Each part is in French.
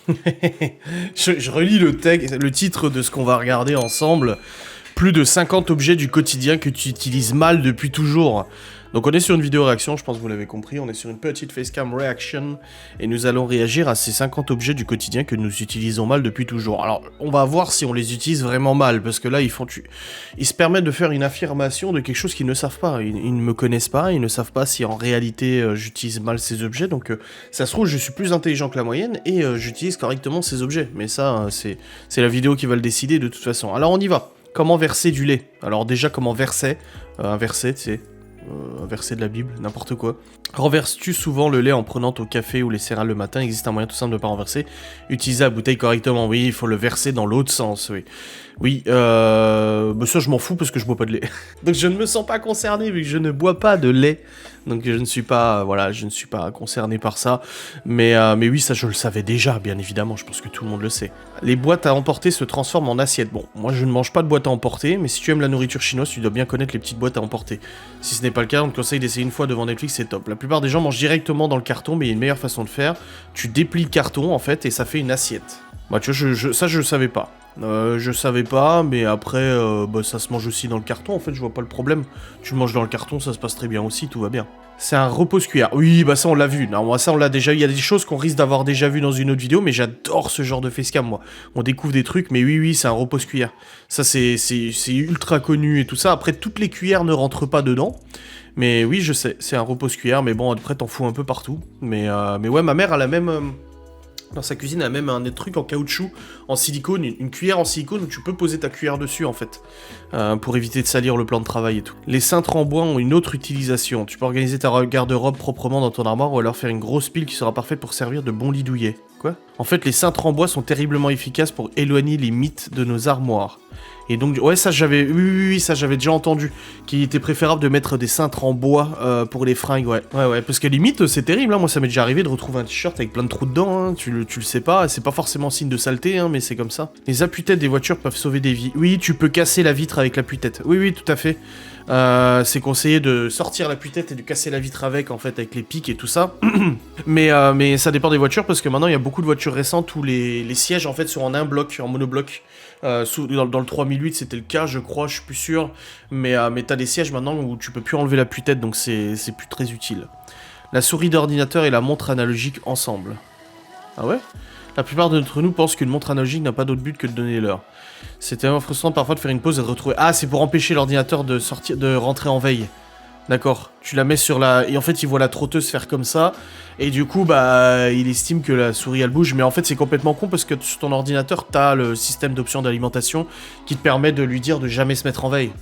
Je relis le titre de ce qu'on va regarder ensemble. Plus de 50 objets du quotidien que tu utilises mal depuis toujours. Donc on est sur une vidéo réaction, je pense que vous l'avez compris, on est sur une petite facecam reaction et nous allons réagir à ces 50 objets du quotidien que nous utilisons mal depuis toujours. Alors on va voir si on les utilise vraiment mal, parce que là ils se permettent de faire une affirmation de quelque chose qu'ils ne savent pas. Ils ne me connaissent pas, ils ne savent pas si en réalité j'utilise mal ces objets, donc ça se trouve je suis plus intelligent que la moyenne et j'utilise correctement ces objets. Mais ça c'est la vidéo qui va le décider de toute façon. Alors on y va. Comment verser du lait? Alors déjà comment verser un verset, tu sais. Un verset de la Bible, n'importe quoi. Renverses-tu souvent le lait en prenant ton café ou les céréales le matin? Existe un moyen tout simple de ne pas renverser. Utiliser la bouteille correctement, oui, il faut le verser dans l'autre sens, oui. Oui, bah ça je m'en fous parce que je bois pas de lait. Donc je ne me sens pas concerné vu que je ne bois pas de lait. Donc je ne suis pas, voilà, je ne suis pas concerné par ça. Mais oui, ça je le savais déjà, bien évidemment, je pense que tout le monde le sait. Les boîtes à emporter se transforment en assiettes. Bon, moi je ne mange pas de boîtes à emporter, mais si tu aimes la nourriture chinoise, tu dois bien connaître les petites boîtes à emporter. Si ce n'est pas le cas, on te conseille d'essayer une fois devant Netflix, c'est top. La plupart des gens mangent directement dans le carton, mais il y a une meilleure façon de faire. Tu déplies le carton en fait et ça fait une assiette. Bah tu vois, ça je savais pas. Je savais pas, mais après, bah, ça se mange aussi dans le carton, en fait, je vois pas le problème. Tu manges dans le carton, ça se passe très bien aussi, tout va bien. C'est un repose-cuillère. Oui, bah ça on l'a vu. Non, moi ça on l'a déjà vu. Il y a des choses qu'on risque d'avoir déjà vu dans une autre vidéo, mais j'adore ce genre de facecam, moi. On découvre des trucs, mais oui, c'est un repose-cuillère. Ça c'est ultra connu et tout ça. Après, toutes les cuillères ne rentrent pas dedans. Mais oui, je sais, c'est un repose-cuillère, mais bon, après t'en fous un peu partout. Mais ouais, ma mère, elle a même... dans sa cuisine, elle a même un truc en caoutchouc, en silicone, une cuillère en silicone où tu peux poser ta cuillère dessus en fait, pour éviter de salir le plan de travail et tout. Les cintres en bois ont une autre utilisation. Tu peux organiser ta garde-robe proprement dans ton armoire ou alors faire une grosse pile qui sera parfaite pour servir de bon lit douillet. Quoi? En fait, les cintres en bois sont terriblement efficaces pour éloigner les mythes de nos armoires. Et donc, ouais, ça j'avais, oui, ça j'avais déjà entendu, qu'il était préférable de mettre des cintres en bois pour les fringues, ouais, parce que limite c'est terrible, hein. Moi ça m'est déjà arrivé de retrouver un t-shirt avec plein de trous dedans, hein. Tu le sais pas, c'est pas forcément signe de saleté, hein, mais c'est comme ça. Les appuis-têtes des voitures peuvent sauver des vies. Oui, tu peux casser la vitre avec l'appui-tête. Oui, tout à fait. C'est conseillé de sortir l'appui-tête et de casser la vitre avec les pics et tout ça. mais ça dépend des voitures parce que maintenant il y a beaucoup de voitures récentes où les sièges en fait sont en un bloc, en monobloc. Dans le 3008 c'était le cas, je crois, je suis plus sûr. Mais t'as des sièges maintenant où tu peux plus enlever l'appui-tête, donc c'est plus très utile. La souris d'ordinateur et la montre analogique ensemble. Ah ouais? La plupart d'entre nous pensent qu'une montre analogique n'a pas d'autre but que de donner l'heure. C'est tellement frustrant parfois de faire une pause et de retrouver... Ah, c'est pour empêcher l'ordinateur de rentrer en veille. D'accord. Tu la mets sur la... Et en fait, il voit la trotteuse faire comme ça. Et du coup, bah, il estime que la souris, elle bouge. Mais en fait, c'est complètement con parce que sur ton ordinateur, t'as le système d'options d'alimentation qui te permet de lui dire de jamais se mettre en veille.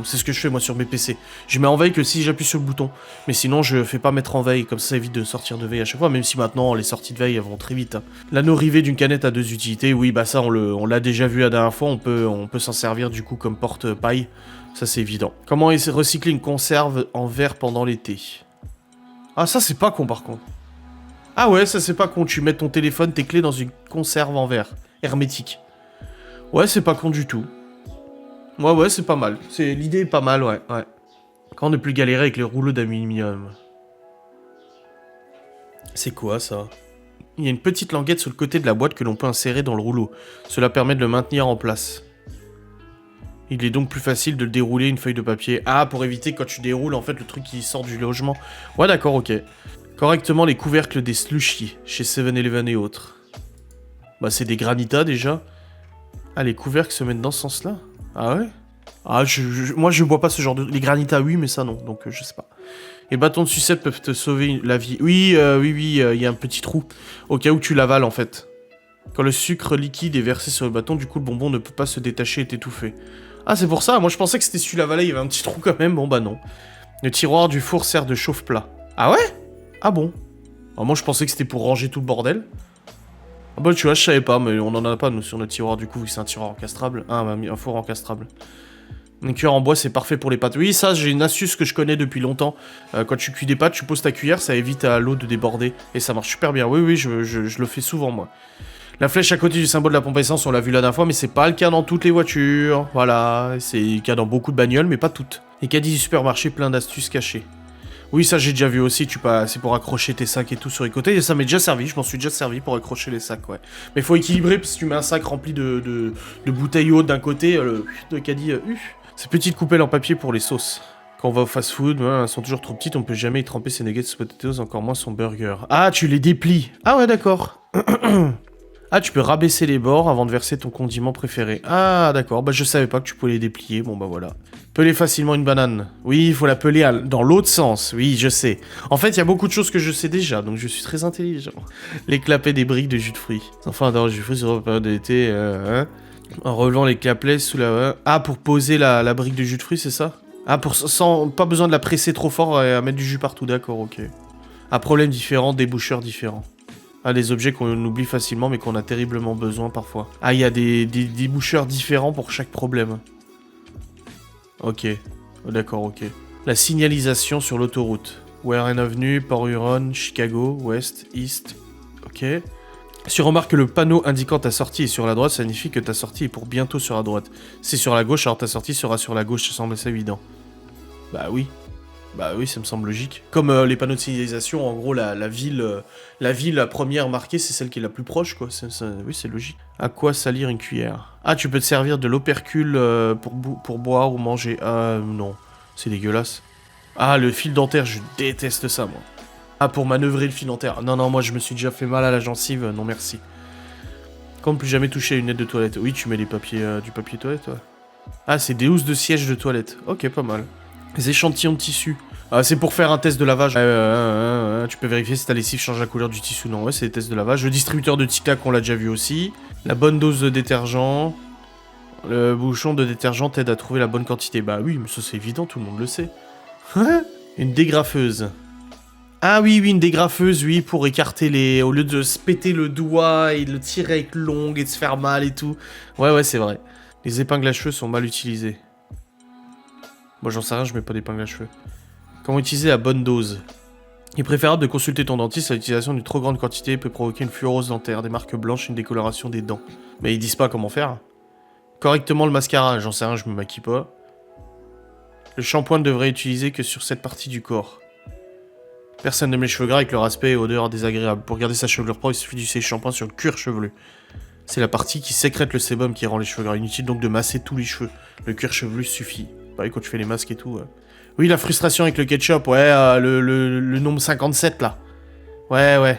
C'est ce que je fais moi sur mes PC. Je mets en veille que si j'appuie sur le bouton. Mais sinon je fais pas mettre en veille, comme ça évite de sortir de veille à chaque fois, même si maintenant les sorties de veille elles vont très vite. Hein. L'anneau rivé d'une canette a deux utilités, oui bah ça on l'a déjà vu la dernière fois, on peut s'en servir du coup comme porte-paille. Ça c'est évident. Comment recycler une conserve en verre pendant l'été? Ah ça c'est pas con par contre. Ah ouais ça c'est pas con, tu mets ton téléphone, tes clés dans une conserve en verre, hermétique. Ouais c'est pas con du tout. Ouais, c'est pas mal. L'idée est pas mal, ouais. Quand on ne plus galérer avec les rouleaux d'aluminium. C'est quoi, ça? Il y a une petite languette sur le côté de la boîte que l'on peut insérer dans le rouleau. Cela permet de le maintenir en place. Il est donc plus facile de le dérouler une feuille de papier. Ah, pour éviter quand tu déroules, en fait, le truc qui sort du logement. Ouais, d'accord, ok. Correctement les couvercles des slushies, chez 7-Eleven et autres. Bah, c'est des granitas, déjà. Ah, les couvercles se mettent dans ce sens-là? Ah ouais? Ah, moi je bois pas ce genre de... Les granitas, oui, mais ça non, donc je sais pas. Les bâtons de sucette peuvent te sauver la vie. Oui, il y a un petit trou, au cas où tu l'avales en fait. Quand le sucre liquide est versé sur le bâton, du coup le bonbon ne peut pas se détacher et t'étouffer. Ah, c'est pour ça, moi je pensais que c'était si tu l'avalais, il y avait un petit trou quand même, bon bah non. Le tiroir du four sert de chauffe-plat. Ah ouais? Ah bon? Alors, moi je pensais que c'était pour ranger tout le bordel. Ah bah tu vois, je savais pas, mais on en a pas nous sur notre tiroir du coup, vu que c'est un tiroir encastrable. Ah, un four encastrable. Une cuillère en bois, c'est parfait pour les pâtes. Oui, ça, j'ai une astuce que je connais depuis longtemps. Quand tu cuis des pâtes, tu poses ta cuillère, ça évite à l'eau de déborder. Et ça marche super bien. Oui, je le fais souvent, moi. La flèche à côté du symbole de la pompe à essence, on l'a vu la dernière fois, mais c'est pas le cas dans toutes les voitures. Voilà, c'est le cas dans beaucoup de bagnoles, mais pas toutes. Les caddies du supermarché, plein d'astuces cachées. Oui, ça j'ai déjà vu aussi, c'est pour accrocher tes sacs et tout sur les côtés, et ça m'est déjà servi, je m'en suis déjà servi pour accrocher les sacs, ouais. Mais faut équilibrer, parce que tu mets un sac rempli de bouteilles hautes d'un côté, le caddie, Ces petites coupelles en papier pour les sauces. Quand on va au fast-food, elles sont toujours trop petites, on peut jamais y tremper ses nuggets potatoes, encore moins son burger. Ah, tu les déplies. Ah ouais, d'accord. Ah, tu peux rabaisser les bords avant de verser ton condiment préféré. Ah, d'accord. Bah, je savais pas que tu pouvais les déplier. Bon, bah voilà. Peler facilement une banane. Oui, il faut la peler dans l'autre sens. Oui, je sais. En fait, il y a beaucoup de choses que je sais déjà, donc je suis très intelligent. Les clapets des briques de jus de fruits. Enfin, dans le jus de fruits sur la période d'été, en relevant les clapets sous la... Ah, pour poser la brique de jus de fruits, c'est ça? Ah, pas besoin de la presser trop fort et à mettre du jus partout. D'accord, ok. Un problème différent, déboucheurs différents. Ah, des objets qu'on oublie facilement, mais qu'on a terriblement besoin parfois. Ah, il y a des déboucheurs différents pour chaque problème. Ok. Oh, d'accord, ok. La signalisation sur l'autoroute. Warren Avenue, Port-Huron, Chicago, West, East. Ok. Si tu remarques que le panneau indiquant ta sortie est sur la droite, ça signifie que ta sortie est pour bientôt sur la droite. Si c'est sur la gauche, alors ta sortie sera sur la gauche, ça semble assez évident. Bah oui. Bah oui, ça me semble logique. Comme les panneaux de signalisation, en gros, la ville, la première marquée, c'est celle qui est la plus proche, quoi. Oui, c'est logique. À quoi salir une cuillère? Ah, tu peux te servir de l'opercule pour boire ou manger. Ah, non. C'est dégueulasse. Ah, le fil dentaire, je déteste ça, moi. Ah, pour manœuvrer le fil dentaire. Non, non, moi, je me suis déjà fait mal à la gencive. Non, merci. Comme plus jamais toucher à une aide de toilette. Oui, tu mets du papier toilette, ouais. Ah, c'est des housses de siège de toilette. Ok, pas mal. Les échantillons de tissu. Ah, c'est pour faire un test de lavage. Tu peux vérifier si ta lessive change la couleur du tissu. Non, ouais, c'est des tests de lavage. Le distributeur de Tic-Tac, on l'a déjà vu aussi. La bonne dose de détergent. Le bouchon de détergent t'aide à trouver la bonne quantité. Bah oui, mais ça c'est évident, tout le monde le sait. Une dégrafeuse. Ah oui, une dégrafeuse, oui, pour écarter les... Au lieu de se péter le doigt et de le tirer avec l'ongle et de se faire mal et tout. Ouais, c'est vrai. Les épingles à cheveux sont mal utilisées. Moi, j'en sais rien, je mets pas d'épingles à cheveux. Comment utiliser la bonne dose? Il est préférable de consulter ton dentiste, l'utilisation d'une trop grande quantité peut provoquer une fluorose dentaire, des marques blanches, une décoloration des dents. Mais ils disent pas comment faire. Correctement le mascara, j'en sais rien, je me maquille pas. Le shampoing ne devrait être utilisé que sur cette partie du corps. Personne n'aime les cheveux gras avec leur aspect et odeur désagréable. Pour garder sa chevelure propre, il suffit d'utiliser shampoing sur le cuir chevelu. C'est la partie qui sécrète le sébum qui rend les cheveux gras. Inutile donc de masser tous les cheveux. Le cuir chevelu suffit. Pareil quand tu fais les masques et tout. Oui, la frustration avec le ketchup, ouais, le nombre 57 là. Ouais.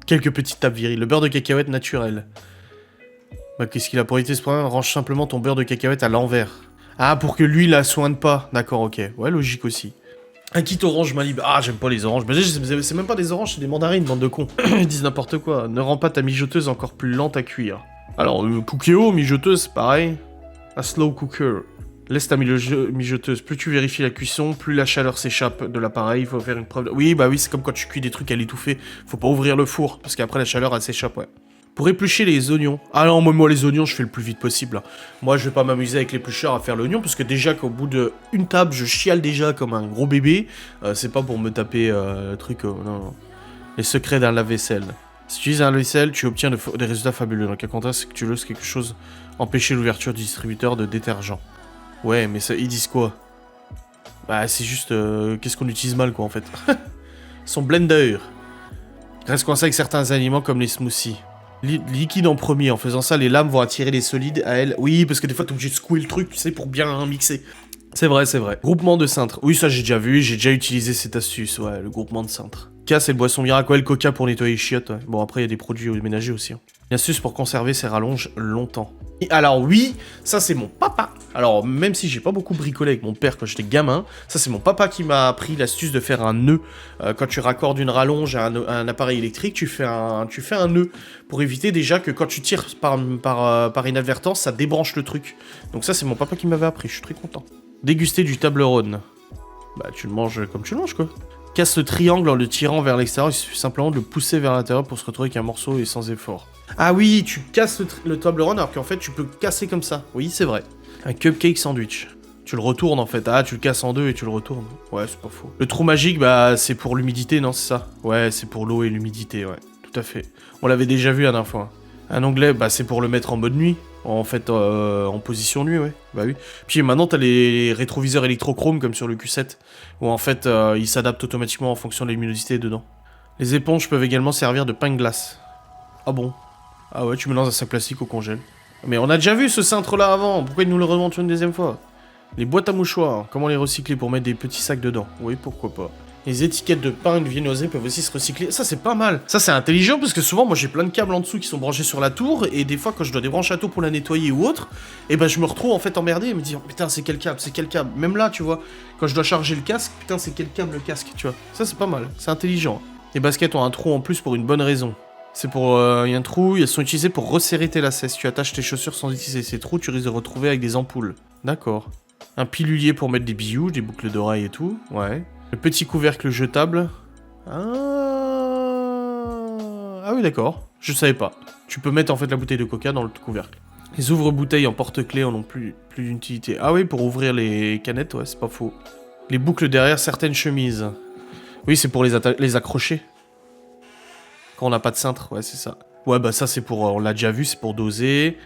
Quelques petites tapes viriles. Le beurre de cacahuète naturel. Bah, qu'est-ce qu'il a pour éviter ce problème? Range simplement ton beurre de cacahuète à l'envers. Ah, pour que l'huile la soigne pas. D'accord, ok. Ouais, logique aussi. Un kit orange Malibu. Ah, j'aime pas les oranges. Mais c'est même pas des oranges, c'est des mandarines, bande de cons. Ils disent n'importe quoi. Ne rends pas ta mijoteuse encore plus lente à cuire. Alors, cookéo, mijoteuse, pareil. A slow cooker. Laisse ta mijoteuse. Plus tu vérifies la cuisson, plus la chaleur s'échappe de l'appareil. Il faut faire une preuve. Oui, bah oui, c'est comme quand tu cuis des trucs à l'étouffer. Faut pas ouvrir le four, parce qu'après la chaleur, elle s'échappe, ouais. Pour éplucher les oignons. Ah non, moi les oignons, je fais le plus vite possible. Moi, je vais pas m'amuser avec l'éplucheur à faire l'oignon, parce que déjà qu'au bout d'une table, je chiale déjà comme un gros bébé. C'est pas pour me taper le truc... non. Les secrets d'un lave-vaisselle. Si tu utilises un lave-vaisselle, tu obtiens des résultats fabuleux. Donc, à contraire, c'est que tu loses quelque chose, empêcher l'ouverture du distributeur de détergent. Ouais, mais ça, ils disent quoi? Bah, c'est juste... qu'est-ce qu'on utilise mal, quoi, en fait. Son blender. Reste coincé avec certains aliments comme les smoothies. Liquide en premier, en faisant ça, les lames vont attirer les solides à elles. Oui, parce que des fois, t'es obligé de secouer le truc, tu sais, pour bien mixer. C'est vrai. Groupement de cintres. Oui, ça, j'ai déjà vu, j'ai déjà utilisé cette astuce, ouais, le groupement de cintres. Casse et le boisson miracle, ouais, le coca pour nettoyer les chiottes, ouais. Bon, après, il y a des produits ménagers aussi. Hein. Une astuce pour conserver ses rallonges longtemps. Et alors oui, ça c'est mon papa. Alors même si j'ai pas beaucoup bricolé avec mon père quand j'étais gamin, ça c'est mon papa qui m'a appris l'astuce de faire un nœud. Quand tu raccordes une rallonge à un appareil électrique, tu fais un nœud pour éviter déjà que quand tu tires par inadvertance, ça débranche le truc. Donc ça c'est mon papa qui m'avait appris, je suis très content. Déguster du Toblerone. Bah tu le manges comme tu le manges quoi. Casse le triangle en le tirant vers l'extérieur, il suffit simplement de le pousser vers l'intérieur pour se retrouver avec un morceau et sans effort. Ah oui, tu casses le Toblerone alors qu'en fait tu peux casser comme ça. Oui, c'est vrai. Un cupcake sandwich. Tu le retournes en fait. Ah, tu le casses en deux et tu le retournes. Ouais, c'est pas faux. Le trou magique, bah c'est pour l'humidité, non, c'est ça? Ouais, c'est pour l'eau et l'humidité, ouais. Tout à fait. On l'avait déjà vu la dernière fois. Un onglet, bah c'est pour le mettre en mode nuit. En fait, en position nuit, ouais. Bah oui. Puis maintenant, t'as les rétroviseurs électrochromes comme sur le Q7, où en fait, ils s'adaptent automatiquement en fonction de la luminosité dedans. Les éponges peuvent également servir de pain de glace. Ah bon? Ah ouais, tu mélanges un sac plastique au congèle. Mais on a déjà vu ce cintre-là avant, pourquoi ils nous le remontrent une deuxième fois? Les boîtes à mouchoirs, comment les recycler pour mettre des petits sacs dedans? Oui, pourquoi pas. Les étiquettes de pain et de viennoiserie peuvent aussi se recycler. Ça, c'est pas mal. Ça, c'est intelligent parce que souvent, moi, j'ai plein de câbles en dessous qui sont branchés sur la tour. Et des fois, quand je dois débrancher la tour pour la nettoyer ou autre, et ben, je me retrouve en fait emmerdé et me dire, putain, c'est quel câble? C'est quel câble? Même là, tu vois, quand je dois charger le casque, putain, c'est quel câble le casque, tu vois? Ça, c'est pas mal. C'est intelligent. Les baskets ont un trou en plus pour une bonne raison. C'est pour... Il y a un trou, elles sont utilisées pour resserrer tes lacets. Si tu attaches tes chaussures sans utiliser ces trous, tu risques de retrouver avec des ampoules. D'accord. Un pilulier pour mettre des bijoux, des boucles d'oreilles et tout. Ouais. Le petit couvercle jetable. Ah oui, d'accord. Je savais pas. Tu peux mettre en fait la bouteille de coca dans le couvercle. Les ouvre-bouteilles en porte-clés en ont plus d'utilité. Ah oui, pour ouvrir les canettes, ouais, c'est pas faux. Les boucles derrière certaines chemises. Oui, c'est pour les accrocher. Quand on n'a pas de cintre, ouais, c'est ça. Ouais, bah ça, c'est pour... on l'a déjà vu, c'est pour doser.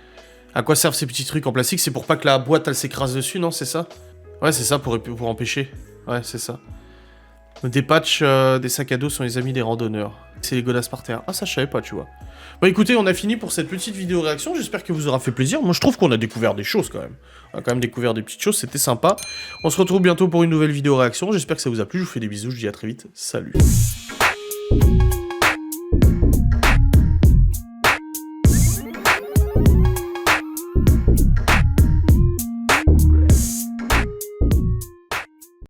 À quoi servent ces petits trucs en plastique? C'est pour pas que la boîte, elle s'écrase dessus, non? C'est ça? Ouais, c'est ça, pour empêcher. Ouais, c'est ça. Des patchs des sacs à dos sont les amis des randonneurs. C'est les godasses par terre. Ah, ça, je savais pas, tu vois. Bon, écoutez, on a fini pour cette petite vidéo réaction. J'espère que vous aura fait plaisir. Moi, je trouve qu'on a découvert des choses, quand même. On a quand même découvert des petites choses, c'était sympa. On se retrouve bientôt pour une nouvelle vidéo réaction. J'espère que ça vous a plu. Je vous fais des bisous, je vous dis à très vite. Salut.